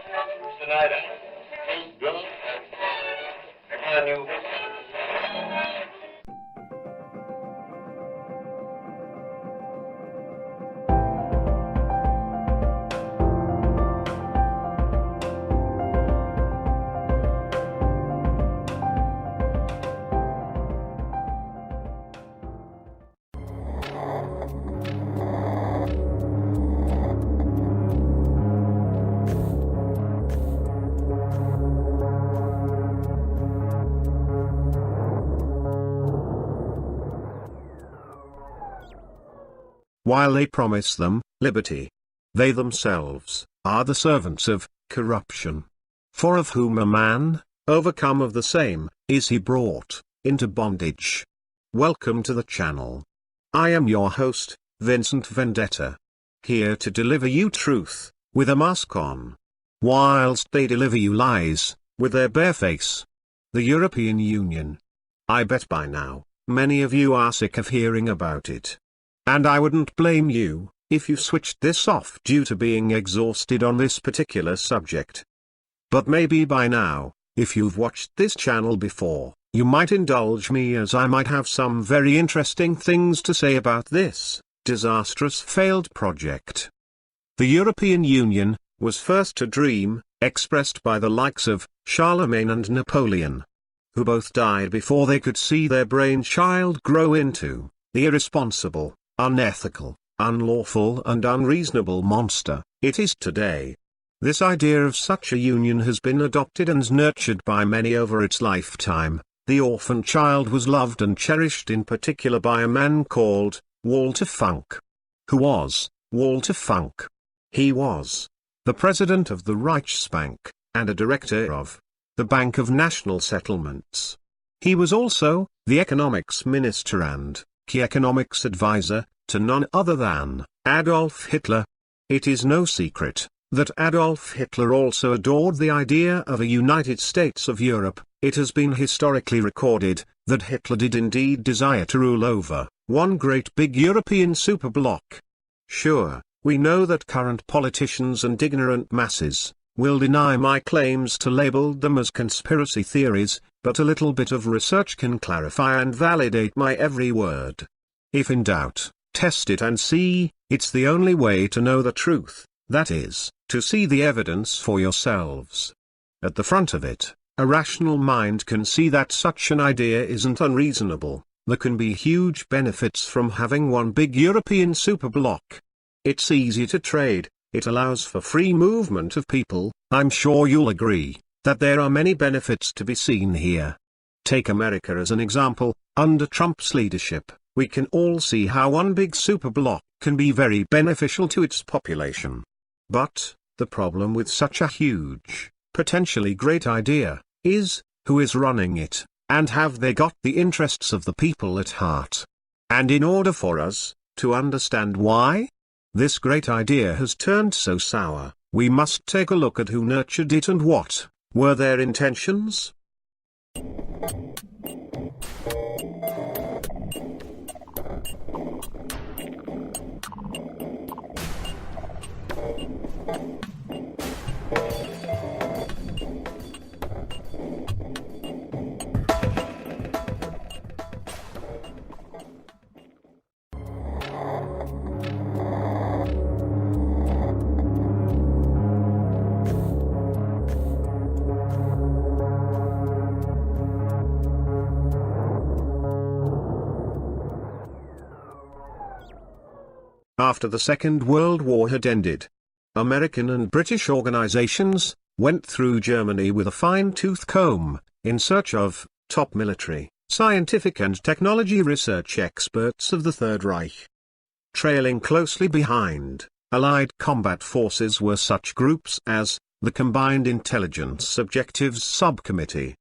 Tonight, Bill, I got a new. While they promise them liberty, they themselves are the servants of corruption. For of whom a man, overcome of the same, is he brought into bondage. Welcome to the channel. I am your host, Vincent Vendetta. Here to deliver you truth, with a mask on. Whilst they deliver you lies, with their bare face. The European Union. I bet by now, many of you are sick of hearing about it. And I wouldn't blame you, if you switched this off due to being exhausted on this particular subject. But maybe by now, if you've watched this channel before, you might indulge me as I might have some very interesting things to say about this disastrous failed project. The European Union was first a dream, expressed by the likes of Charlemagne and Napoleon, who both died before they could see their brainchild grow into the irresponsible, unethical, unlawful and unreasonable monster it is today. This idea of such a union has been adopted and nurtured by many over its lifetime. The orphan child was loved and cherished in particular by a man called Walter Funk. Who was Walter Funk? He was the president of the Reichsbank, and a director of the Bank of National Settlements. He was also the economics minister and key economics advisor to none other than Adolf Hitler. It is no secret that Adolf Hitler also adored the idea of a United States of Europe. It has been historically recorded that Hitler did indeed desire to rule over one great big European superbloc. Sure, we know that current politicians and ignorant masses will deny my claims to label them as conspiracy theories, but a little bit of research can clarify and validate my every word. If in doubt, test it and see. It's the only way to know the truth, that is, to see the evidence for yourselves. At the front of it, a rational mind can see that such an idea isn't unreasonable. There can be huge benefits from having one big European superbloc. It's easy to trade, it allows for free movement of people. I'm sure you'll agree that there are many benefits to be seen here. Take America as an example. Under Trump's leadership, we can all see how one big superbloc can be very beneficial to its population. But the problem with such a huge, potentially great idea, is, who is running it, and have they got the interests of the people at heart? And in order for us to understand why this great idea has turned so sour, we must take a look at who nurtured it and what were their intentions. After the Second World War had ended, American and British organizations went through Germany with a fine-tooth comb, in search of top military, scientific and technology research experts of the Third Reich. Trailing closely behind, Allied combat forces were such groups as the Combined Intelligence Objectives Subcommittee,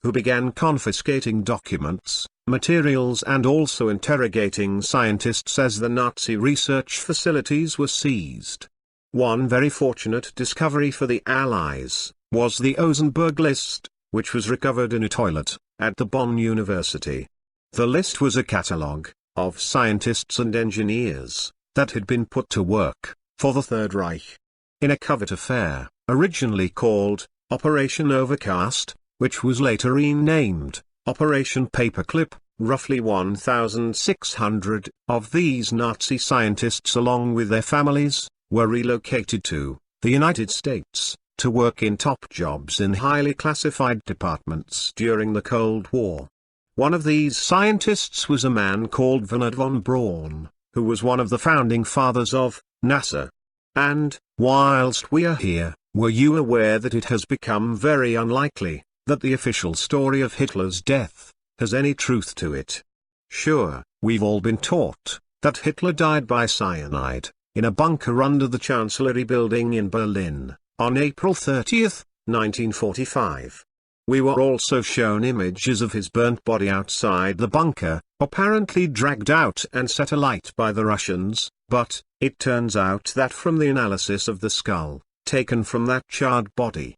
who began confiscating documents, materials and also interrogating scientists as the Nazi research facilities were seized. One very fortunate discovery for the Allies was the Ozenberg list, which was recovered in a toilet at the Bonn University. The list was a catalogue of scientists and engineers that had been put to work for the Third Reich. In a covert affair, originally called Operation Overcast, which was later renamed Operation Paperclip. Roughly 1,600 of these Nazi scientists, along with their families, were relocated to the United States to work in top jobs in highly classified departments during the Cold War. One of these scientists was a man called Wernher von Braun, who was one of the founding fathers of NASA. And, whilst we are here, were you aware that it has become very unlikely that the official story of Hitler's death has any truth to it? Sure, we've all been taught that Hitler died by cyanide in a bunker under the Chancellery building in Berlin on April 30, 1945. We were also shown images of his burnt body outside the bunker, apparently dragged out and set alight by the Russians, but it turns out that from the analysis of the skull, taken from that charred body,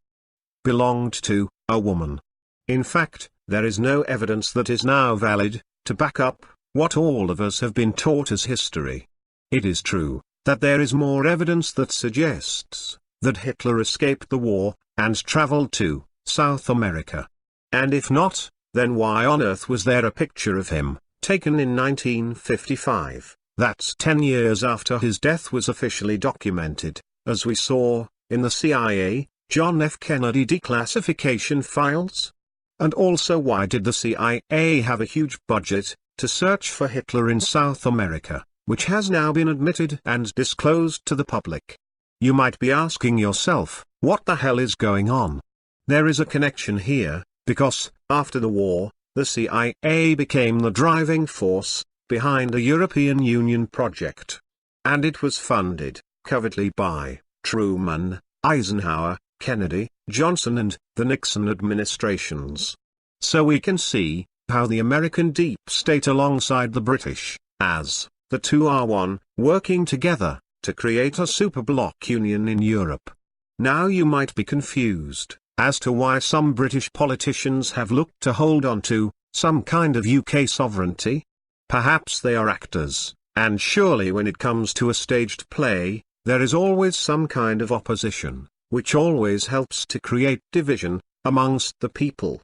belonged to a woman. In fact, there is no evidence that is now valid to back up what all of us have been taught as history. It is true that there is more evidence that suggests that Hitler escaped the war and traveled to South America. And if not, then why on earth was there a picture of him, taken in 1955, that's 10 years after his death was officially documented, as we saw in the CIA, John F. Kennedy declassification files? And also, why did the CIA have a huge budget to search for Hitler in South America, which has now been admitted and disclosed to the public? You might be asking yourself, what the hell is going on? There is a connection here, because, after the war, the CIA became the driving force behind the European Union project. And it was funded, covertly, by Truman, Eisenhower, Kennedy, Johnson and the Nixon administrations. So we can see how the American deep state alongside the British, as the two are one, working together to create a superbloc union in Europe. Now you might be confused as to why some British politicians have looked to hold on to some kind of UK sovereignty. Perhaps they are actors, and surely when it comes to a staged play, there is always some kind of opposition, which always helps to create division amongst the people.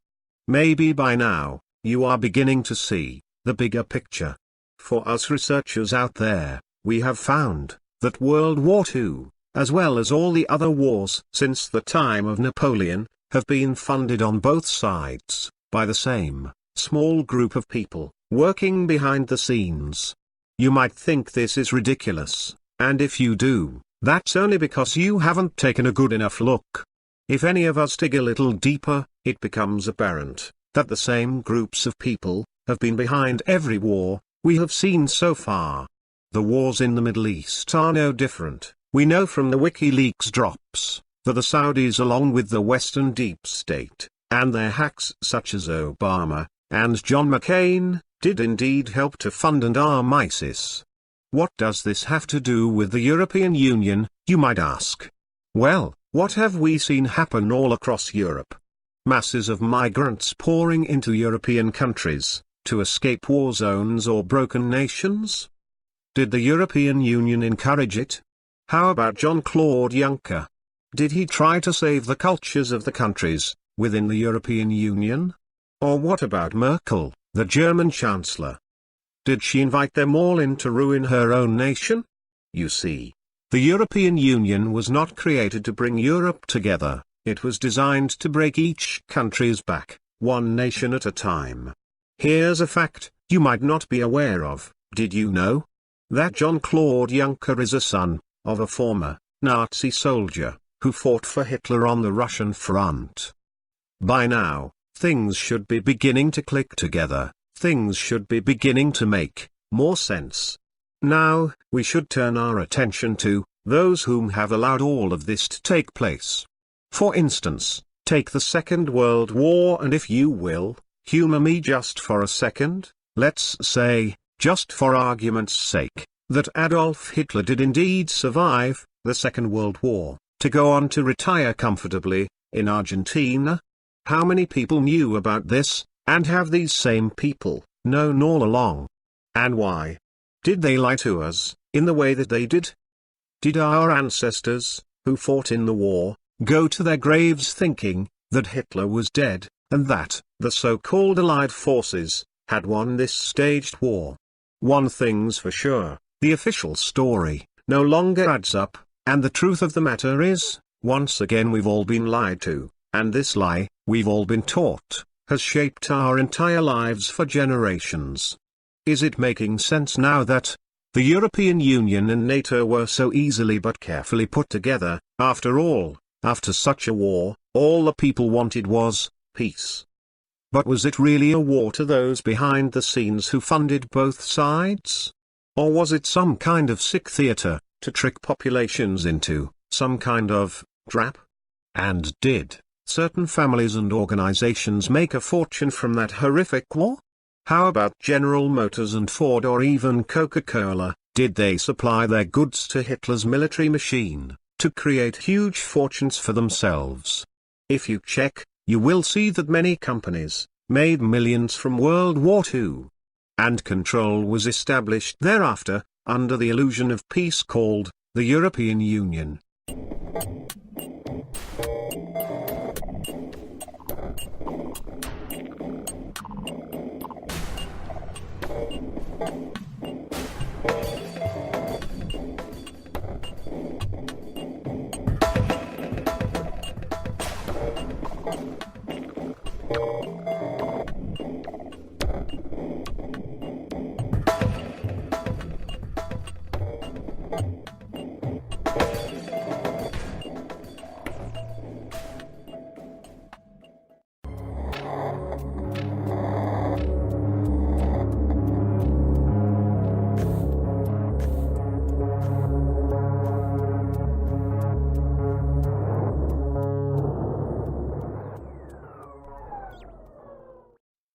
Maybe by now, you are beginning to see the bigger picture. For us researchers out there, we have found that World War II, as well as all the other wars since the time of Napoleon, have been funded on both sides by the same small group of people, working behind the scenes. You might think this is ridiculous, and if you do, that's only because you haven't taken a good enough look. If any of us dig a little deeper, it becomes apparent that the same groups of people have been behind every war we have seen so far. The wars in the Middle East are no different. We know from the WikiLeaks drops that the Saudis, along with the Western deep state, and their hacks such as Obama and John McCain, did indeed help to fund and arm ISIS. What does this have to do with the European Union, you might ask? Well, what have we seen happen all across Europe? Masses of migrants pouring into European countries to escape war zones or broken nations? Did the European Union encourage it? How about Jean-Claude Juncker? Did he try to save the cultures of the countries within the European Union? Or what about Merkel, the German Chancellor? Did she invite them all in to ruin her own nation? You see, the European Union was not created to bring Europe together, it was designed to break each country's back, one nation at a time. Here's a fact you might not be aware of. Did you know that Jean-Claude Juncker is a son of a former Nazi soldier who fought for Hitler on the Russian front? By now, things should be beginning to click together, things should be beginning to make more sense. Now, we should turn our attention to those whom have allowed all of this to take place. For instance, take the Second World War, and if you will, humor me just for a second. Let's say, just for argument's sake, that Adolf Hitler did indeed survive the Second World War, to go on to retire comfortably in Argentina. How many people knew about this, and have these same people known all along? And why? Did they lie to us in the way that they did? Did our ancestors, who fought in the war, go to their graves thinking that Hitler was dead, and that the so-called Allied forces had won this staged war. One thing's for sure, the official story no longer adds up, and the truth of the matter is, once again we've all been lied to, and this lie, we've all been taught, has shaped our entire lives for generations. Is it making sense now that the European Union and NATO were so easily but carefully put together? After all, after such a war, all the people wanted was peace. But was it really a war to those behind the scenes who funded both sides? Or was it some kind of sick theater, to trick populations into some kind of trap? And did certain families and organizations make a fortune from that horrific war? How about General Motors and Ford or even Coca-Cola? Did they supply their goods to Hitler's military machine, to create huge fortunes for themselves? If you check, you will see that many companies made millions from World War II. And control was established thereafter, under the illusion of peace called the European Union.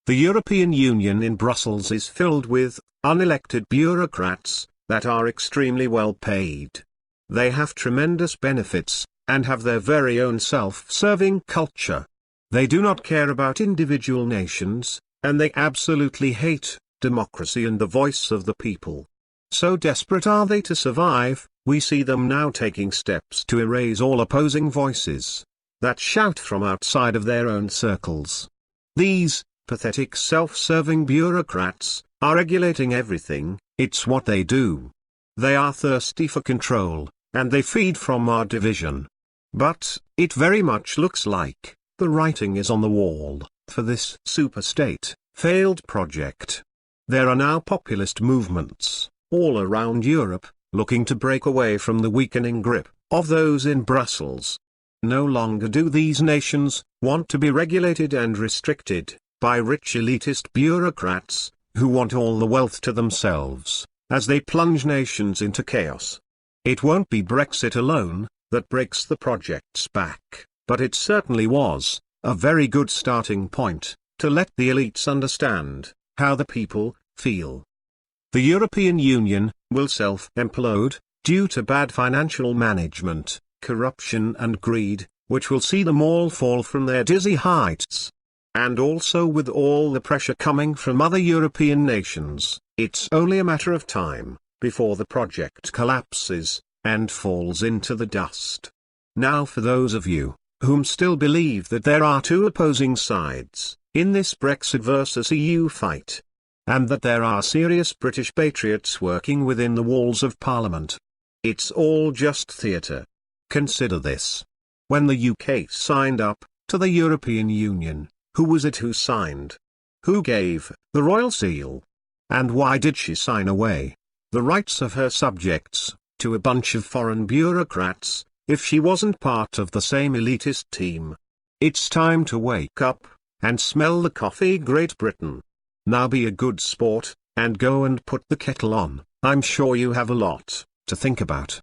The European Union in Brussels is filled with unelected bureaucrats that are extremely well paid. They have tremendous benefits, and have their very own self-serving culture. They do not care about individual nations, and they absolutely hate democracy and the voice of the people. So desperate are they to survive, we see them now taking steps to erase all opposing voices that shout from outside of their own circles. These pathetic self-serving bureaucrats are regulating everything. It's what they do. They are thirsty for control, and they feed from our division. But it very much looks like the writing is on the wall for this superstate failed project. There are now populist movements all around Europe looking to break away from the weakening grip of those in Brussels. No longer do these nations want to be regulated and restricted by rich elitist bureaucrats, who want all the wealth to themselves, as they plunge nations into chaos. It won't be Brexit alone that breaks the project's back, but it certainly was a very good starting point to let the elites understand how the people feel. The European Union will self-implode due to bad financial management, corruption and greed, which will see them all fall from their dizzy heights. And also with all the pressure coming from other European nations, it's only a matter of time before the project collapses and falls into the dust. Now for those of you whom still believe that there are two opposing sides in this Brexit versus EU fight, and that there are serious British patriots working within the walls of Parliament, it's all just theatre. Consider this. When the UK signed up to the European Union, who was it who signed? Who gave the royal seal? And why did she sign away the rights of her subjects to a bunch of foreign bureaucrats, if she wasn't part of the same elitist team? It's time to wake up and smell the coffee, Great Britain. Now be a good sport and go and put the kettle on. I'm sure you have a lot to think about.